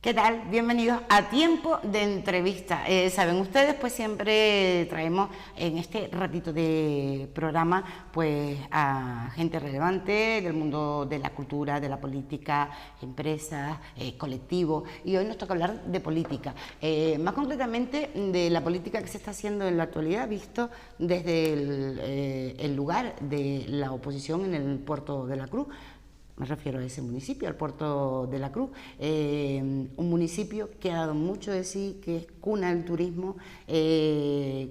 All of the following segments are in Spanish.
¿Qué tal? Bienvenidos a Tiempo de Entrevista. Saben ustedes, pues siempre traemos en este ratito de programa pues a gente relevante del mundo de la cultura, de la política, empresas, colectivos, y hoy nos toca hablar de política, más concretamente de la política que se está haciendo en la actualidad, visto desde el lugar de la oposición en el Puerto de la Cruz. Me refiero a ese municipio, al Puerto de la Cruz, un municipio que ha dado mucho de sí, que es cuna del turismo,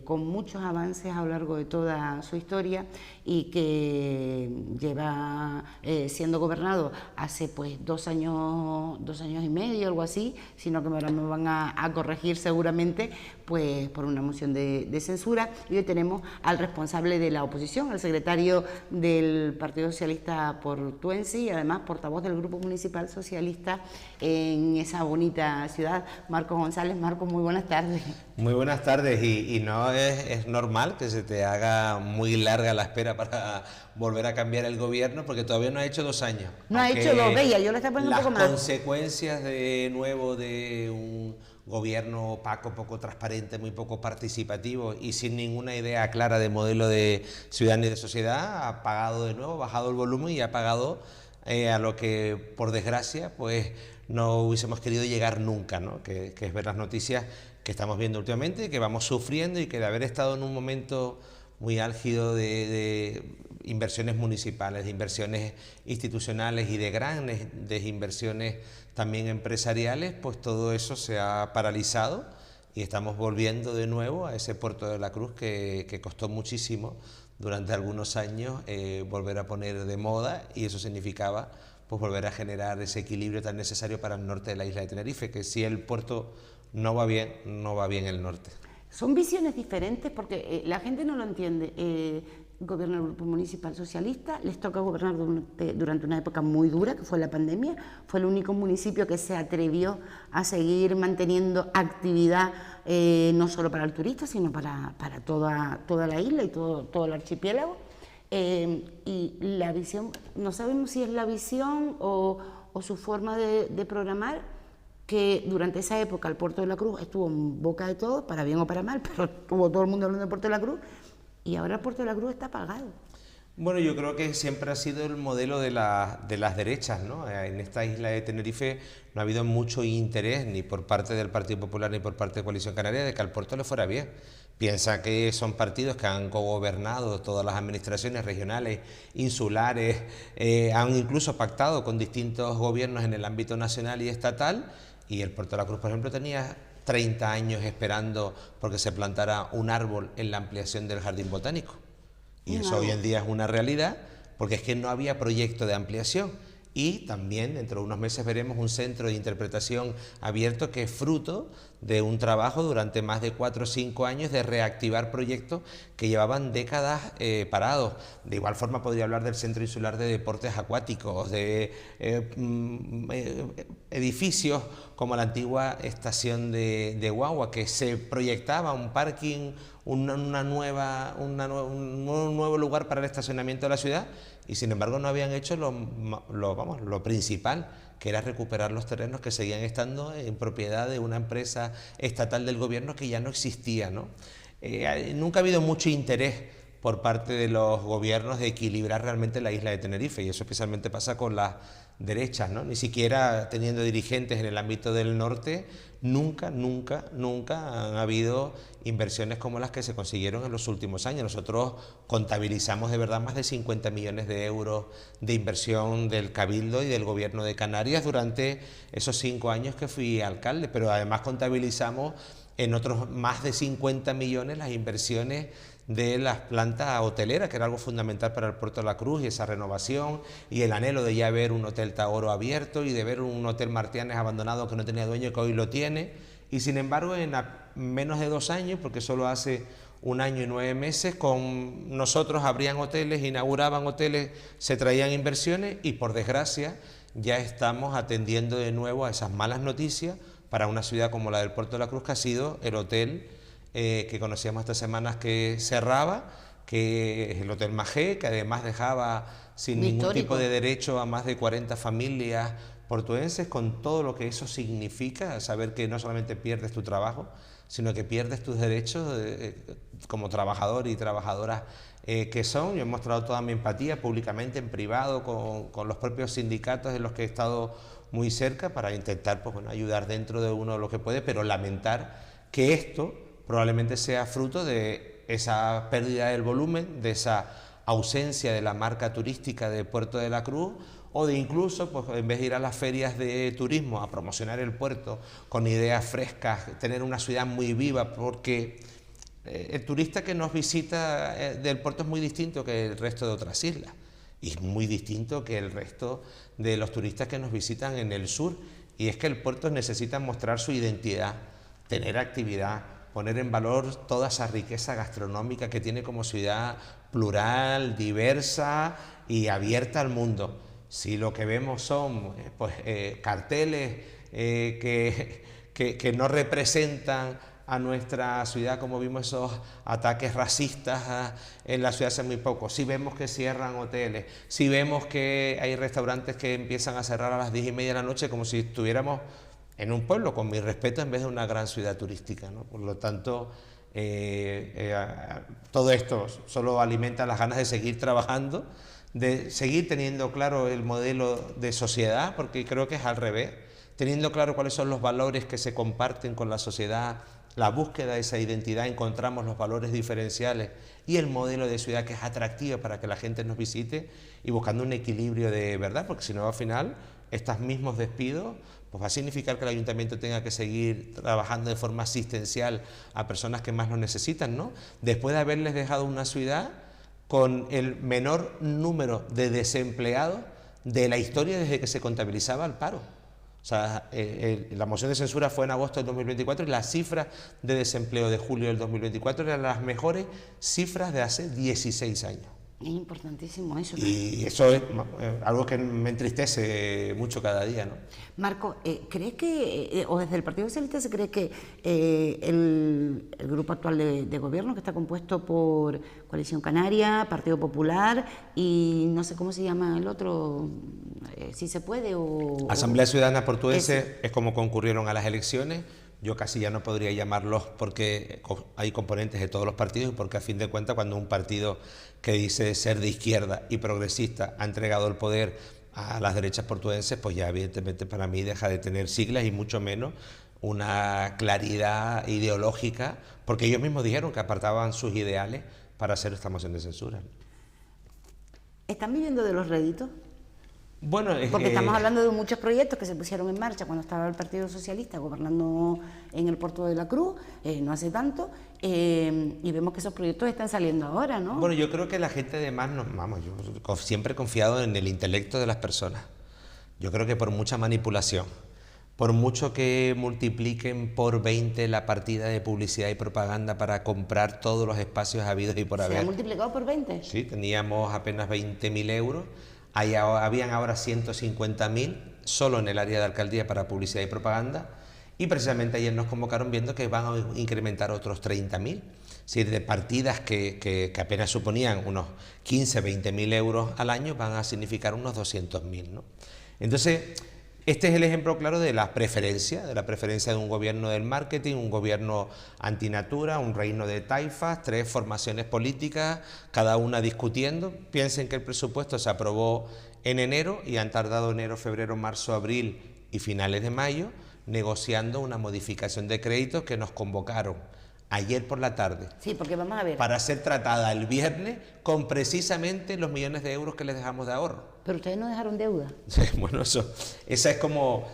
con muchos avances a lo largo de toda su historia y que lleva siendo gobernado hace pues 2 años y medio, algo así, sino que ahora me van a corregir seguramente pues por una moción de censura. Y hoy tenemos al responsable de la oposición, al secretario del Partido Socialista portuense y además portavoz del Grupo Municipal Socialista en esa bonita ciudad, Marcos González. Marcos, muy buenas tardes. Muy buenas tardes, y no es normal que se te haga muy larga la espera para volver a cambiar el gobierno, porque todavía no ha hecho 2 años. No ha hecho 2, veía, yo le estaba poniendo un poco más. Las consecuencias de nuevo de un gobierno opaco, poco transparente, muy poco participativo y sin ninguna idea clara de modelo de ciudadanía y de sociedad, ha pagado de nuevo, bajado el volumen y ha pagado a lo que, por desgracia, pues no hubiésemos querido llegar nunca, ¿no? Que es ver las noticias que estamos viendo últimamente, que vamos sufriendo, y que de haber estado en un momento muy álgido de inversiones municipales, de inversiones institucionales y de grandes inversiones también empresariales, pues todo eso se ha paralizado y estamos volviendo de nuevo a ese Puerto de la Cruz que costó muchísimo durante algunos años volver a poner de moda, y eso significaba pues volver a generar ese equilibrio tan necesario para el norte de la isla de Tenerife, que si el puerto no va bien, no va bien el norte. Son visiones diferentes porque la gente no lo entiende. Gobierna el Grupo Municipal Socialista, les toca gobernar durante una época muy dura, que fue la pandemia. Fue el único municipio que se atrevió a seguir manteniendo actividad, no solo para el turista, sino para toda la isla y todo el archipiélago. Y la visión, no sabemos si es la visión o su forma de programar, que durante esa época el Puerto de la Cruz estuvo en boca de todos, para bien o para mal, pero estuvo todo el mundo hablando del Puerto de la Cruz, y ahora el Puerto de la Cruz está apagado. Bueno, yo creo que siempre ha sido el modelo de las derechas, ¿no? En esta isla de Tenerife no ha habido mucho interés, ni por parte del Partido Popular ni por parte de Coalición Canaria, de que al puerto le fuera bien. Piensa que son partidos que han cogobernado todas las administraciones regionales, insulares, han incluso pactado con distintos gobiernos en el ámbito nacional y estatal, y el Puerto de la Cruz, por ejemplo, tenía 30 años esperando porque se plantara un árbol en la ampliación del jardín botánico. Y eso hoy en día es una realidad, porque es que no había proyecto de ampliación. Y también dentro de unos meses veremos un centro de interpretación abierto, que es fruto de un trabajo durante más de 4 o 5 años de reactivar proyectos que llevaban décadas parados. De igual forma podría hablar del Centro Insular de Deportes Acuáticos, de edificios como la antigua estación de Guagua, que se proyectaba un parking, un nuevo lugar para el estacionamiento de la ciudad, y sin embargo no habían hecho lo principal, que era recuperar los terrenos que seguían estando en propiedad de una empresa estatal del gobierno que ya no existía, ¿no? Nunca ha habido mucho interés por parte de los gobiernos de equilibrar realmente la isla de Tenerife, y eso especialmente pasa con las derechas, ¿no? Ni siquiera teniendo dirigentes en el ámbito del norte, nunca han habido inversiones como las que se consiguieron en los últimos años. Nosotros contabilizamos de verdad más de 50 millones de euros de inversión del Cabildo y del Gobierno de Canarias durante esos 5 años que fui alcalde, pero además contabilizamos en otros más de 50 millones las inversiones de las plantas hoteleras, que era algo fundamental para el Puerto de la Cruz, y esa renovación y el anhelo de ya ver un Hotel Taoro abierto y de ver un Hotel Martianes abandonado que no tenía dueño, que hoy lo tiene. Y sin embargo, en menos de 2 años, porque solo hace 1 año y 9 meses, con nosotros abrían hoteles, inauguraban hoteles, se traían inversiones y, por desgracia, ya estamos atendiendo de nuevo a esas malas noticias para una ciudad como la del Puerto de la Cruz, que ha sido el hotel que conocíamos estas semanas que cerraba, que es el Hotel Magé, que además dejaba sin ningún tipo de derecho a más de 40 familias portuenses, con todo lo que eso significa, saber que no solamente pierdes tu trabajo, sino que pierdes tus derechos como trabajador y trabajadora que son. Yo he mostrado toda mi empatía públicamente, en privado, con los propios sindicatos de los que he estado muy cerca, para intentar, pues, bueno, ayudar dentro de uno lo que puede, pero lamentar que esto probablemente sea fruto de esa pérdida del volumen, de esa ausencia de la marca turística de Puerto de la Cruz, o de incluso, pues, en vez de ir a las ferias de turismo a promocionar el puerto con ideas frescas, tener una ciudad muy viva, porque el turista que nos visita del puerto es muy distinto que el resto de otras islas, y es muy distinto que el resto de los turistas que nos visitan en el sur, y es que el puerto necesita mostrar su identidad, tener actividad, poner en valor toda esa riqueza gastronómica que tiene como ciudad plural, diversa y abierta al mundo. Si lo que vemos son carteles que no representan a nuestra ciudad, como vimos esos ataques racistas en la ciudad hace muy poco, si vemos que cierran hoteles, si vemos que hay restaurantes que empiezan a cerrar a las 10:30 de la noche, como si estuviéramos en un pueblo, con mi respeto, en vez de una gran ciudad turística, ¿no? Por lo tanto, todo esto solo alimenta las ganas de seguir trabajando, de seguir teniendo claro el modelo de sociedad, porque creo que es al revés, teniendo claro cuáles son los valores que se comparten con la sociedad, la búsqueda de esa identidad, encontramos los valores diferenciales y el modelo de ciudad que es atractivo para que la gente nos visite, y buscando un equilibrio de verdad, porque si no, al final, estos mismos despidos pues va a significar que el ayuntamiento tenga que seguir trabajando de forma asistencial a personas que más lo necesitan, ¿no? Después de haberles dejado una ciudad con el menor número de desempleados de la historia desde que se contabilizaba el paro. O sea, la moción de censura fue en agosto del 2024 y las cifras de desempleo de julio del 2024 eran las mejores cifras de hace 16 años. Es importantísimo eso, ¿no? Y eso es algo que me entristece mucho cada día, ¿no? Marco, ¿crees que, o desde el Partido Socialista se cree que el grupo actual de gobierno, que está compuesto por Coalición Canaria, Partido Popular y no sé cómo se llama el otro, si se puede o... Asamblea Ciudadana Portuense es como concurrieron a las elecciones. Yo casi ya no podría llamarlos, porque hay componentes de todos los partidos, y porque a fin de cuentas, cuando un partido que dice ser de izquierda y progresista ha entregado el poder a las derechas portuenses, pues ya evidentemente para mí deja de tener siglas y mucho menos una claridad ideológica, porque ellos mismos dijeron que apartaban sus ideales para hacer esta moción de censura. ¿Están viviendo de los réditos? Bueno, porque estamos hablando de muchos proyectos que se pusieron en marcha cuando estaba el Partido Socialista gobernando en el Puerto de la Cruz, no hace tanto, y vemos que esos proyectos están saliendo ahora, ¿no? Bueno, yo creo que la gente además, yo siempre he confiado en el intelecto de las personas. Yo creo que por mucha manipulación, por mucho que multipliquen por 20 la partida de publicidad y propaganda para comprar todos los espacios habidos y por haber... ¿Se ha multiplicado por 20? Sí, teníamos apenas 20.000 euros. Habían ahora 150.000 solo en el área de alcaldía para publicidad y propaganda, y precisamente ayer nos convocaron viendo que van a incrementar otros 30.000, es decir, de partidas que apenas suponían unos 15, 20.000 euros al año, van a significar unos 200.000, ¿no? Entonces, este es el ejemplo claro de la preferencia de un gobierno del marketing, un gobierno antinatura, un reino de taifas, 3 formaciones políticas, cada una discutiendo. Piensen que el presupuesto se aprobó en enero y han tardado enero, febrero, marzo, abril y finales de mayo negociando una modificación de créditos que nos convocaron ayer por la tarde. Sí, porque vamos a ver. Para ser tratada el viernes con precisamente los millones de euros que les dejamos de ahorro. Pero ustedes no dejaron deuda. Bueno, esa es como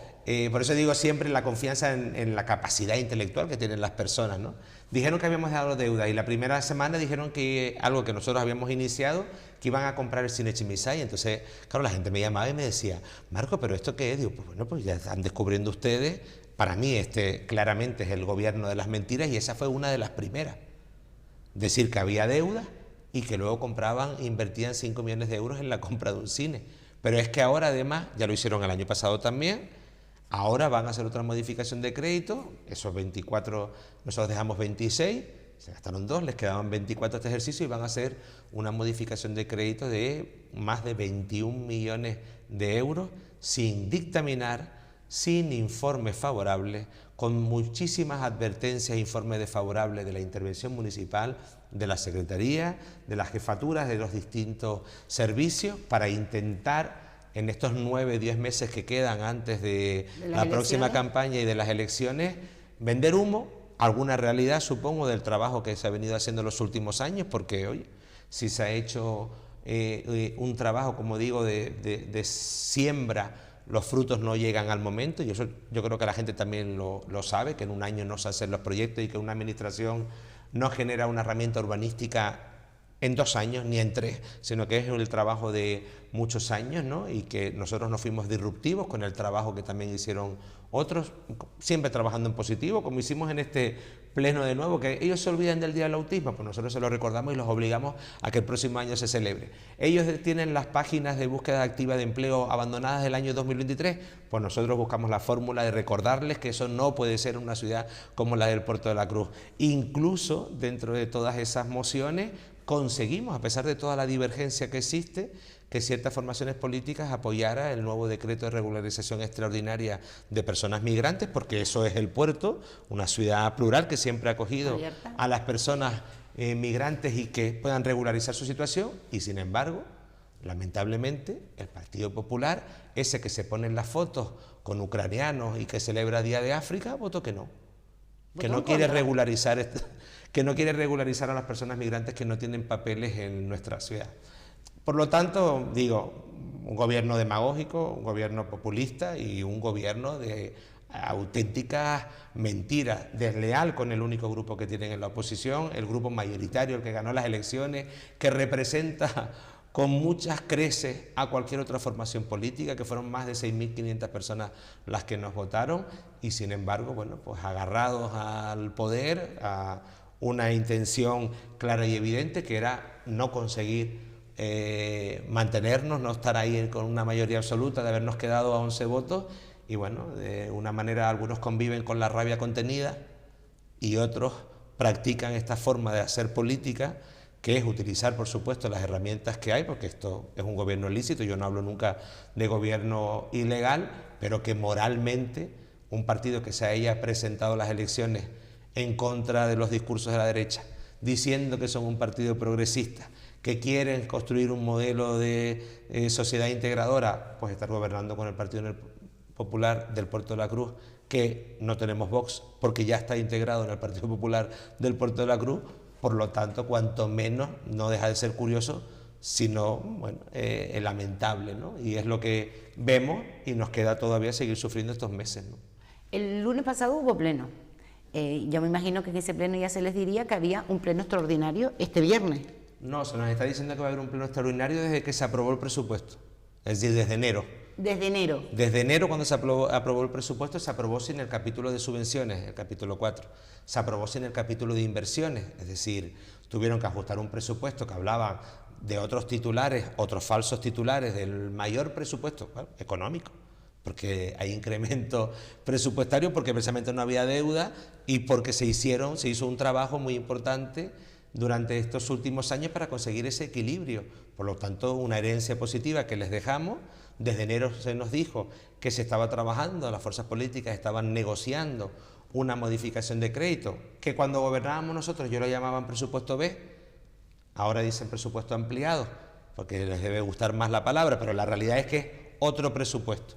por eso digo siempre la confianza en la capacidad intelectual que tienen las personas, ¿no? Dijeron que habíamos dado deuda y la primera semana dijeron que algo que nosotros habíamos iniciado, que iban a comprar el cine Chimisay. Entonces, claro, la gente me llamaba y me decía, Marco, ¿pero esto qué es? Digo, pues bueno, pues ya están descubriendo ustedes. Para mí claramente es el gobierno de las mentiras y esa fue una de las primeras. Decir que había deuda y que luego invertían 5 millones de euros en la compra de un cine. Pero es que ahora además, ya lo hicieron el año pasado también, ahora van a hacer otra modificación de crédito, esos 24, nosotros dejamos 26, se gastaron 2, les quedaban 24 este ejercicio y van a hacer una modificación de crédito de más de 21 millones de euros sin dictaminar, sin informes favorables, con muchísimas advertencias e informes desfavorables de la intervención municipal, de la Secretaría, de las jefaturas, de los distintos servicios, para intentar en estos 9, 10 meses que quedan antes de la próxima campaña y de las elecciones, vender humo, alguna realidad supongo del trabajo que se ha venido haciendo en los últimos años, porque oye, si se ha hecho un trabajo, como digo, de siembra, los frutos no llegan al momento, y eso yo creo que la gente también lo sabe, que en un año no se hacen los proyectos y que una administración no genera una herramienta urbanística en 2 años ni en 3, sino que es el trabajo de muchos años, ¿no? Y que nosotros no fuimos disruptivos con el trabajo que también hicieron otros, siempre trabajando en positivo, como hicimos en este pleno de nuevo, que ellos se olvidan del Día del Autismo, pues nosotros se lo recordamos y los obligamos a que el próximo año se celebre. Ellos tienen las páginas de búsqueda activa de empleo abandonadas del año 2023, pues nosotros buscamos la fórmula de recordarles que eso no puede ser en una ciudad como la del Puerto de la Cruz. Incluso dentro de todas esas mociones conseguimos, a pesar de toda la divergencia que existe, que ciertas formaciones políticas apoyara el nuevo decreto de regularización extraordinaria de personas migrantes, porque eso es el puerto, una ciudad plural que siempre ha acogido a las personas migrantes y que puedan regularizar su situación, y sin embargo, lamentablemente, el Partido Popular, ese que se pone en las fotos con ucranianos y que celebra Día de África, votó que no, que no quiere regularizar que no quiere regularizar a las personas migrantes que no tienen papeles en nuestra ciudad. Por lo tanto, digo, un gobierno demagógico, un gobierno populista y un gobierno de auténticas mentiras, desleal con el único grupo que tienen en la oposición, el grupo mayoritario, el que ganó las elecciones, que representa con muchas creces a cualquier otra formación política, que fueron más de 6.500 personas las que nos votaron, y sin embargo, bueno, pues agarrados al poder, a una intención clara y evidente, que era no conseguir mantenernos, no estar ahí con una mayoría absoluta, de habernos quedado a 11 votos, y bueno, de una manera algunos conviven con la rabia contenida y otros practican esta forma de hacer política, que es utilizar, por supuesto, las herramientas que hay, porque esto es un gobierno lícito, yo no hablo nunca de gobierno ilegal, pero que moralmente un partido que se haya presentado a las elecciones en contra de los discursos de la derecha, diciendo que son un partido progresista, que quieren construir un modelo de sociedad integradora, pues estar gobernando con el Partido Popular del Puerto de la Cruz, que no tenemos Vox, porque ya está integrado en el Partido Popular del Puerto de la Cruz. Por lo tanto, cuanto menos, no deja de ser curioso, sino bueno, lamentable, ¿no? Y es lo que vemos y nos queda todavía seguir sufriendo estos meses, ¿no? El lunes pasado hubo pleno. Yo me imagino que en ese pleno ya se les diría que había un pleno extraordinario este viernes. No, se nos está diciendo que va a haber un pleno extraordinario desde que se aprobó el presupuesto, es decir, desde enero. Desde enero. Desde enero, cuando se aprobó el presupuesto, se aprobó sin el capítulo de subvenciones, el capítulo 4. Se aprobó sin el capítulo de inversiones, es decir, tuvieron que ajustar un presupuesto que hablaba de otros titulares, otros falsos titulares del mayor presupuesto económico, porque hay incremento presupuestario, porque precisamente no había deuda y porque se hizo un trabajo muy importante durante estos últimos años para conseguir ese equilibrio. Por lo tanto, una herencia positiva que les dejamos. Desde enero se nos dijo que se estaba trabajando, las fuerzas políticas estaban negociando una modificación de crédito, que cuando gobernábamos nosotros yo lo llamaban presupuesto B, ahora dicen presupuesto ampliado, porque les debe gustar más la palabra, pero la realidad es que es otro presupuesto.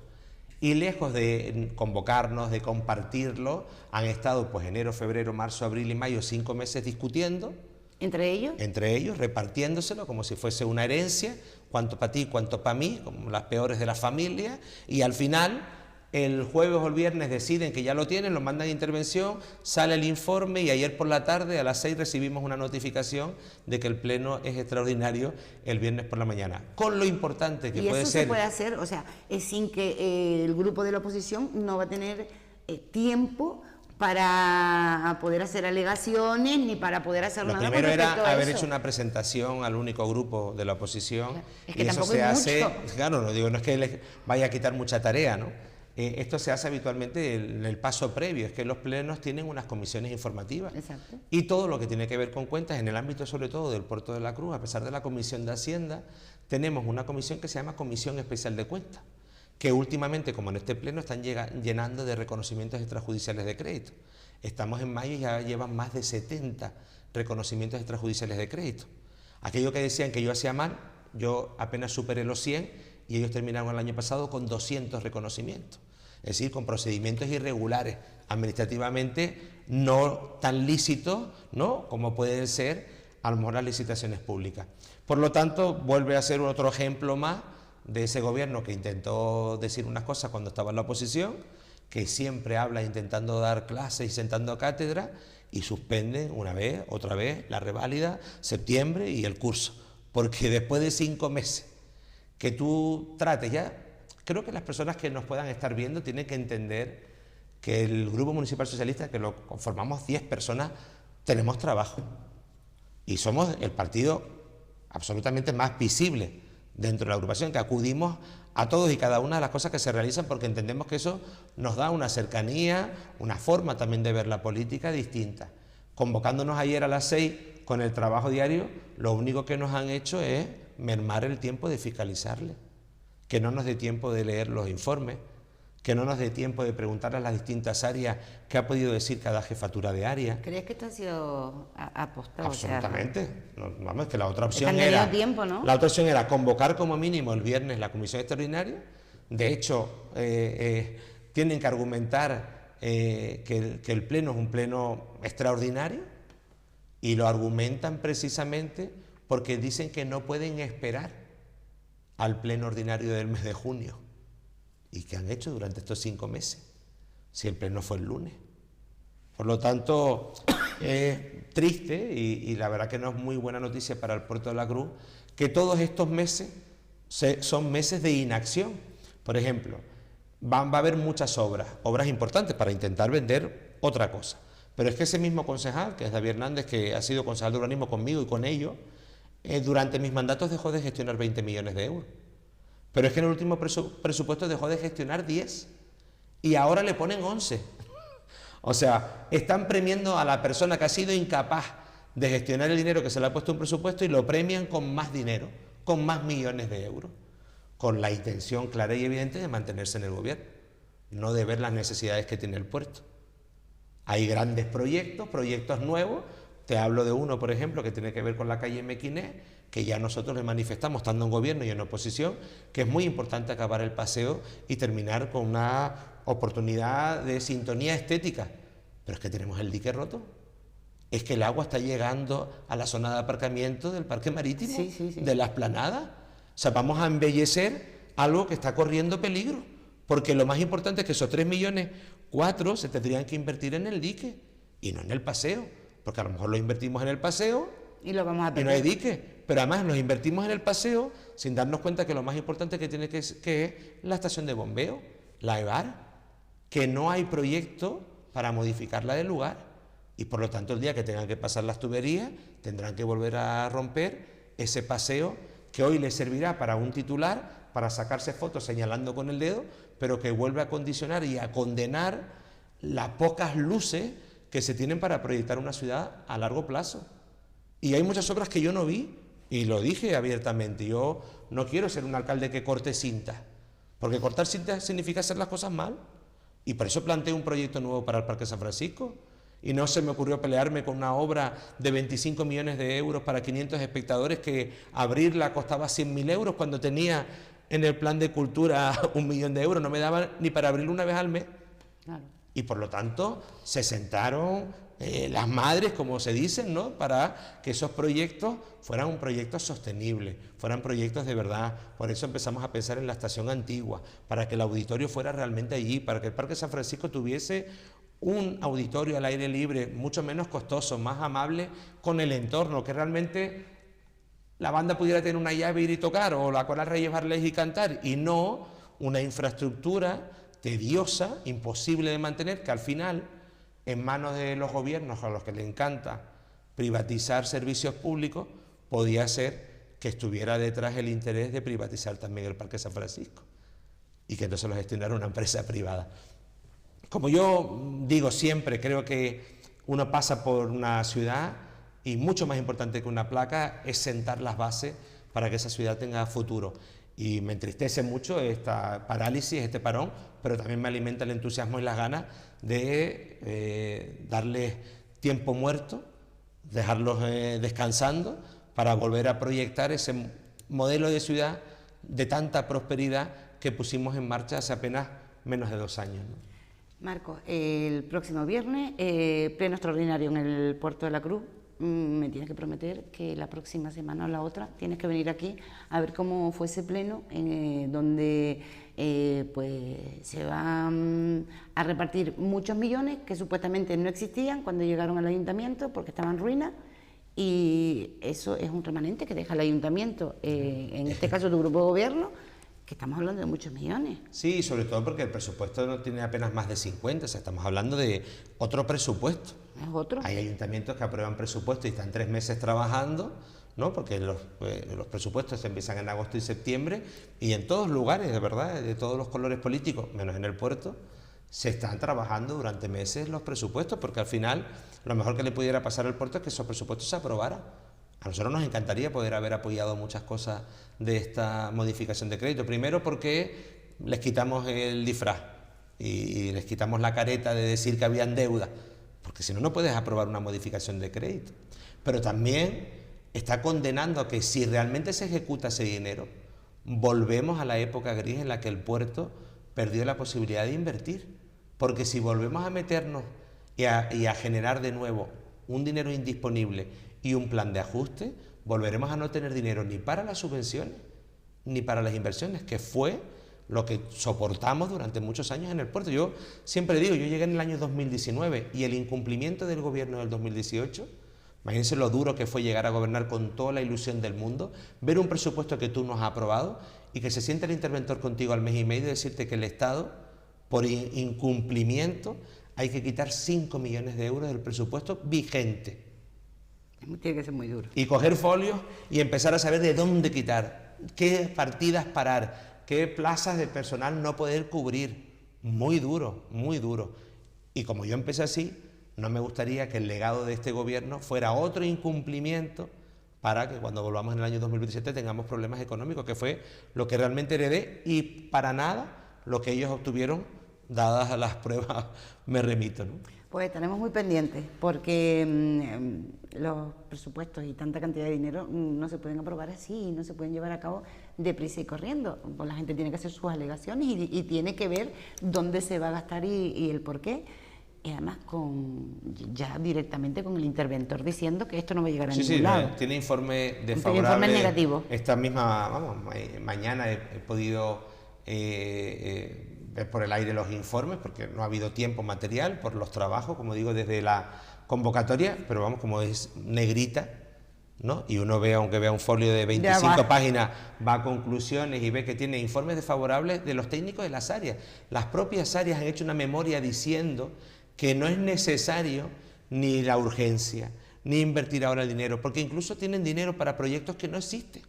Y lejos de convocarnos, de compartirlo, han estado pues enero, febrero, marzo, abril y mayo, 5 meses discutiendo. ¿Entre ellos? Entre ellos, repartiéndoselo como si fuese una herencia, cuánto para ti, cuánto para mí, como las peores de la familia, y al final el jueves o el viernes deciden que ya lo tienen, lo mandan a intervención, sale el informe y ayer por la tarde a las 6 recibimos una notificación de que el pleno es extraordinario el viernes por la mañana. Con lo importante que puede ser... ¿Y eso se puede hacer? O sea, es sin que el grupo de la oposición no va a tener tiempo para poder hacer alegaciones ni para poder hacer nada. Lo primero era haber hecho una presentación al único grupo de la oposición. Claro, es que y eso se hace, mucho. claro, no digo, no es que les vaya a quitar mucha tarea, ¿no? Esto se hace habitualmente en el paso previo, es que los plenos tienen unas comisiones informativas. Exacto. Y todo lo que tiene que ver con cuentas, en el ámbito sobre todo del Puerto de la Cruz, a pesar de la Comisión de Hacienda, tenemos una comisión que se llama Comisión Especial de Cuentas, que últimamente, como en este pleno, están llenando de reconocimientos extrajudiciales de crédito. Estamos en mayo y ya llevan más de 70 reconocimientos extrajudiciales de crédito. Aquello que decían que yo hacía mal, yo apenas superé los 100 y ellos terminaron el año pasado con 200 reconocimientos. Es decir, con procedimientos irregulares, administrativamente no tan lícitos, ¿no?, como pueden ser a lo mejor las licitaciones públicas. Por lo tanto, vuelve a ser otro ejemplo más de ese gobierno que intentó decir unas cosas cuando estaba en la oposición, que siempre habla intentando dar clases y sentando cátedra, y suspenden una vez, otra vez, la reválida, septiembre y el curso. Porque después de 5 meses que tú trates ya, creo que las personas que nos puedan estar viendo tienen que entender que el Grupo Municipal Socialista, que lo conformamos 10 personas, tenemos trabajo. Y somos el partido absolutamente más visible dentro de la agrupación, que acudimos a todos y cada una de las cosas que se realizan porque entendemos que eso nos da una cercanía, una forma también de ver la política distinta. Convocándonos ayer a las 6 con el trabajo diario, lo único que nos han hecho es mermar el tiempo de fiscalizarle, que no nos dé tiempo de leer los informes, que no nos dé tiempo de preguntar a las distintas áreas qué ha podido decir cada jefatura de área. ¿Crees que esto ha sido apostado? Absolutamente. O sea, no, vamos, que la otra opción era tiempo, ¿no? La otra opción era convocar como mínimo el viernes la comisión extraordinaria. De hecho, tienen que argumentar que el pleno es un pleno extraordinario y lo argumentan precisamente porque dicen que no pueden esperar al pleno ordinario del mes de junio. ¿Y qué han hecho durante estos 5 meses? Si el pleno fue el lunes. Por lo tanto, es triste y la verdad que no es muy buena noticia para el Puerto de la Cruz que todos estos meses son meses de inacción. Por ejemplo, va a haber muchas obras importantes para intentar vender otra cosa. Pero es que ese mismo concejal, que es David Hernández, que ha sido concejal de urbanismo conmigo y con ellos, durante mis mandatos dejó de gestionar 20 millones de euros. Pero es que en el último presupuesto dejó de gestionar 10 y ahora le ponen 11. O sea, están premiando a la persona que ha sido incapaz de gestionar el dinero que se le ha puesto en un presupuesto y lo premian con más dinero, con más millones de euros, con la intención clara y evidente de mantenerse en el gobierno, no de ver las necesidades que tiene el puerto. Hay grandes proyectos nuevos. Te hablo de uno, por ejemplo, que tiene que ver con la calle Mequiné, que ya nosotros le manifestamos, estando en gobierno y en oposición, que es muy importante acabar el paseo y terminar con una oportunidad de sintonía estética. Pero es que tenemos el dique roto. Es que el agua está llegando a la zona de aparcamiento del parque marítimo, de la Esplanada. O sea, vamos a embellecer algo que está corriendo peligro, porque lo más importante es que esos 3,4 millones se tendrían que invertir en el dique y no en el paseo, porque a lo mejor lo invertimos en el paseo y lo vamos a perder. Y no hay dique. Pero además nos invertimos en el paseo sin darnos cuenta que lo más importante que tiene que es la estación de bombeo, la EVAR, que no hay proyecto para modificarla del lugar y por lo tanto el día que tengan que pasar las tuberías tendrán que volver a romper ese paseo que hoy les servirá para un titular, para sacarse fotos señalando con el dedo, pero que vuelve a condicionar y a condenar las pocas luces que se tienen para proyectar una ciudad a largo plazo. Y hay muchas obras que yo no vi, y lo dije abiertamente, yo no quiero ser un alcalde que corte cintas, porque cortar cintas significa hacer las cosas mal, y por eso planteé un proyecto nuevo para el Parque San Francisco, y no se me ocurrió pelearme con una obra de 25 millones de euros para 500 espectadores que abrirla costaba 100.000 euros cuando tenía en el plan de cultura 1 millón de euros, no me daban ni para abrirlo una vez al mes. Claro. Y por lo tanto se sentaron las madres, como se dicen, ¿no? Para que esos proyectos fueran un proyecto sostenible, fueran proyectos de verdad. Por eso empezamos a pensar en la estación antigua, para que el auditorio fuera realmente allí, para que el Parque San Francisco tuviese un auditorio al aire libre, mucho menos costoso, más amable con el entorno, que realmente la banda pudiera tener una llave, ir y tocar, o la Coral Reyes Barles y cantar, y no una infraestructura tediosa, imposible de mantener, que al final, en manos de los gobiernos a los que les encanta privatizar servicios públicos, podía ser que estuviera detrás el interés de privatizar también el Parque San Francisco y que entonces lo gestionara una empresa privada. Como yo digo siempre, creo que uno pasa por una ciudad y mucho más importante que una placa es sentar las bases para que esa ciudad tenga futuro. Y me entristece mucho esta parálisis, este parón, pero también me alimenta el entusiasmo y las ganas de darles tiempo muerto, dejarlos descansando para volver a proyectar ese modelo de ciudad de tanta prosperidad que pusimos en marcha hace apenas menos de 2 años, ¿no? Marcos, el próximo viernes, pleno extraordinario en el Puerto de la Cruz. Me tienes que prometer que la próxima semana o la otra tienes que venir aquí a ver cómo fue ese pleno, donde pues se van a repartir muchos millones que supuestamente no existían cuando llegaron al ayuntamiento porque estaban en ruina, y eso es un remanente que deja el ayuntamiento, en este caso tu grupo de gobierno, que estamos hablando de muchos millones. Sí, sobre todo porque el presupuesto no tiene apenas más de 50, o sea, estamos hablando de otro presupuesto. ¿Es otro? Hay ayuntamientos que aprueban presupuesto y están 3 meses trabajando, ¿no? Porque los presupuestos se empiezan en agosto y septiembre, y en todos lugares, de verdad, de todos los colores políticos, menos en el puerto, se están trabajando durante meses los presupuestos, porque al final lo mejor que le pudiera pasar al puerto es que esos presupuestos se aprobaran. A nosotros nos encantaría poder haber apoyado muchas cosas de esta modificación de crédito. Primero porque les quitamos el disfraz y les quitamos la careta de decir que habían deuda, porque si no, no puedes aprobar una modificación de crédito. Pero también está condenando a que si realmente se ejecuta ese dinero, volvemos a la época gris en la que el puerto perdió la posibilidad de invertir. Porque si volvemos a meternos y a generar de nuevo un dinero indisponible y un plan de ajuste, volveremos a no tener dinero ni para las subvenciones ni para las inversiones, que fue lo que soportamos durante muchos años en el puerto. Yo siempre digo, yo llegué en el año 2019 y el incumplimiento del gobierno del 2018, imagínense lo duro que fue llegar a gobernar con toda la ilusión del mundo, ver un presupuesto que tú nos has aprobado y que se siente el interventor contigo al mes y medio y decirte que el Estado, por incumplimiento, hay que quitar 5 millones de euros del presupuesto vigente. Tiene que ser muy duro. Y coger folios y empezar a saber de dónde quitar, qué partidas parar, qué plazas de personal no poder cubrir. Muy duro, muy duro. Y como yo empecé así, no me gustaría que el legado de este gobierno fuera otro incumplimiento para que cuando volvamos en el año 2027 tengamos problemas económicos, que fue lo que realmente heredé y para nada lo que ellos obtuvieron, dadas a las pruebas, me remito, ¿no? Pues estaremos muy pendientes, porque los presupuestos y tanta cantidad de dinero no se pueden aprobar así, no se pueden llevar a cabo deprisa y corriendo. Pues la gente tiene que hacer sus alegaciones y tiene que ver dónde se va a gastar y el por qué. Y además ya directamente con el interventor diciendo que esto no va a llegar a ningún lado. Sí, tiene informe desfavorable. Tiene informe negativo. Esta misma, mañana he podido ver por el aire los informes, porque no ha habido tiempo material por los trabajos, como digo, desde la convocatoria, pero vamos, como es negrita, ¿no? Y uno ve, aunque vea un folio de 25 páginas, va a conclusiones y ve que tiene informes desfavorables de los técnicos de las áreas. Las propias áreas han hecho una memoria diciendo que no es necesario ni la urgencia, ni invertir ahora el dinero, porque incluso tienen dinero para proyectos que no existen.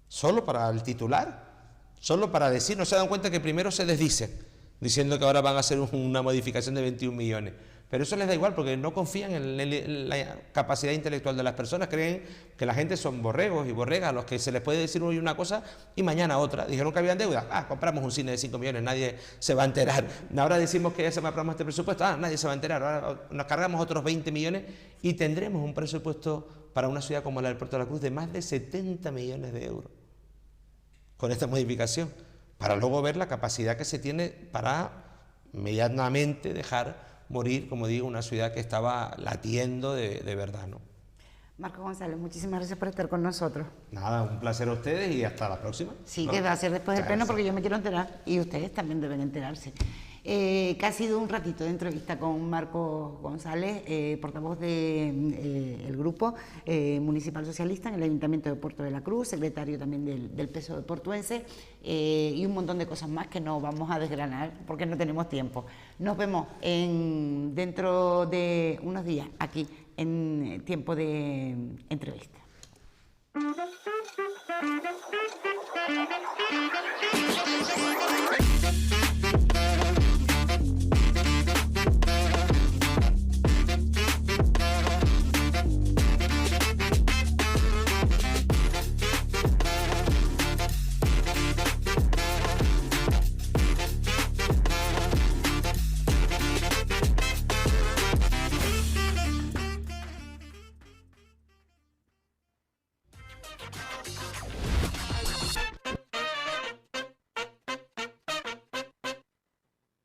Solo para el titular, solo para decir, no se dan cuenta que primero se desdicen, diciendo que ahora van a hacer una modificación de 21 millones. Pero eso les da igual porque no confían en la capacidad intelectual de las personas, creen que la gente son borregos y borregas a los que se les puede decir hoy una cosa y mañana otra. Dijeron que habían deuda, compramos un cine de 5 millones, nadie se va a enterar. Ahora decimos que ya se me aprobamos este presupuesto, nadie se va a enterar. Ahora nos cargamos otros 20 millones y tendremos un presupuesto para una ciudad como la del Puerto de la Cruz de más de 70 millones de euros con esta modificación, para luego ver la capacidad que se tiene para medianamente dejar morir, como digo, una ciudad que estaba latiendo de verdad, ¿no? Marcos González, muchísimas gracias por estar con nosotros. Nada, un placer a ustedes y hasta la próxima. Sí, ¿no? que va a ser después del pleno porque yo me quiero enterar y ustedes también deben enterarse. Que ha sido un ratito de entrevista con Marcos González, portavoz del grupo municipal socialista en el Ayuntamiento de Puerto de la Cruz, secretario también del PSOE portuense, y un montón de cosas más que no vamos a desgranar porque no tenemos tiempo. Nos vemos dentro de unos días aquí en Tiempo de Entrevista.